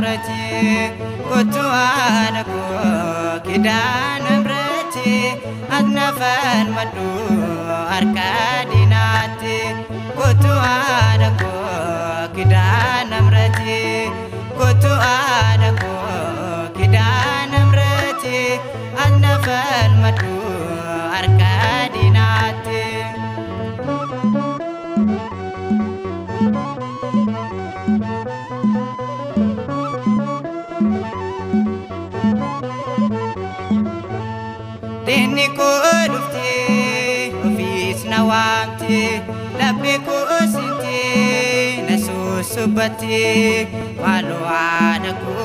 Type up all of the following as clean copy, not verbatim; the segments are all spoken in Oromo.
namrati kotu adako kidan namrati adnafan madu arkadinati kotu adako kidan namrati kotu adako kidan namrati adnafan madu arkadinati Dini ko dufti ofis nawamti labi ko sinti nasusubati walu ada ko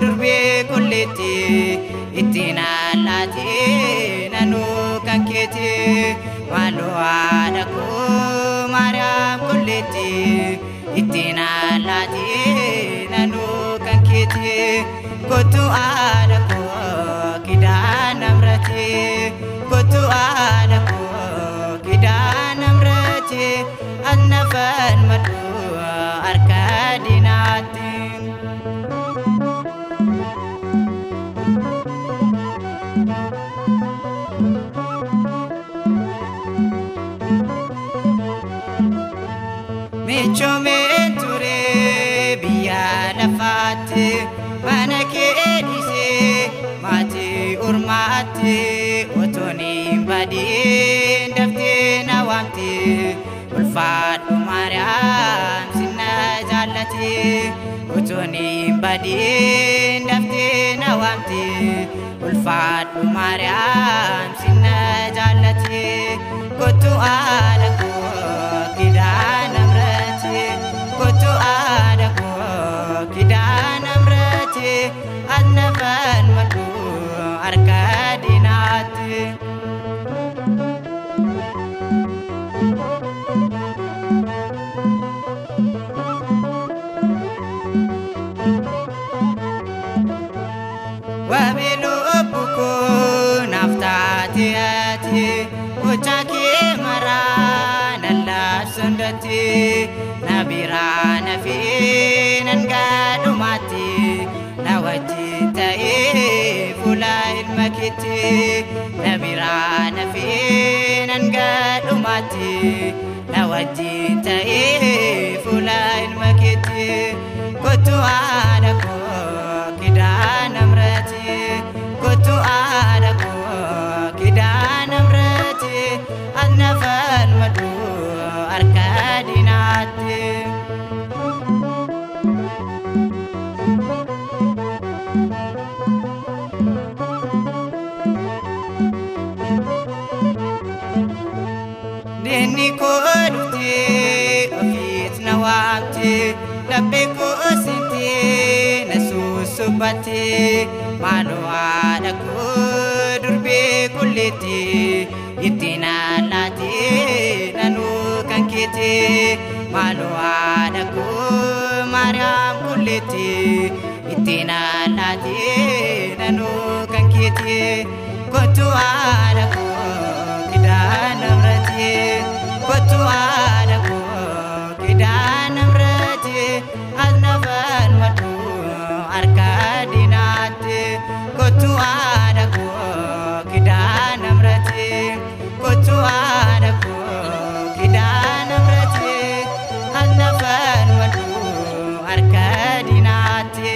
durbi kulliti itinalati nanu kanketi walu ada ko Maryam kulliti itinalati nanu kanketi kotu ada ko kidan namrati kotu adako kidan namrati annafan madu arkadinati mecho menture biya lafati manake edise mati urmati otoni badi dafti nawamti ulfat Maryam sinna jallati otoni badi dafti nawamti ulfat Maryam sinna jallati kotu adako kidan namrati kotu adako kidan namrati adnafan madu arkadinati wabilu buku naftati ati ucaki maran Allah sundati nabira nafi nangadumati nawajita fula ilmakiti nabira nafi nangadumati nawajita fula ilmakiti kotu adako kidan namrati kotu adako kidan namrati adnafan madu arkadinati Dini ko dufti ofis nawamti labi ko sinti nasusubati malu adako durbi kulliti itinalati nanu kankiti malu adako Maryam kulliti itinalati nanu kankiti kotu adako kidan namrati kotu adako kidan namrati adnafan madu arkadinati kotu adako kidan namrati kotu adako kidan namrati adnafan madu arkadinati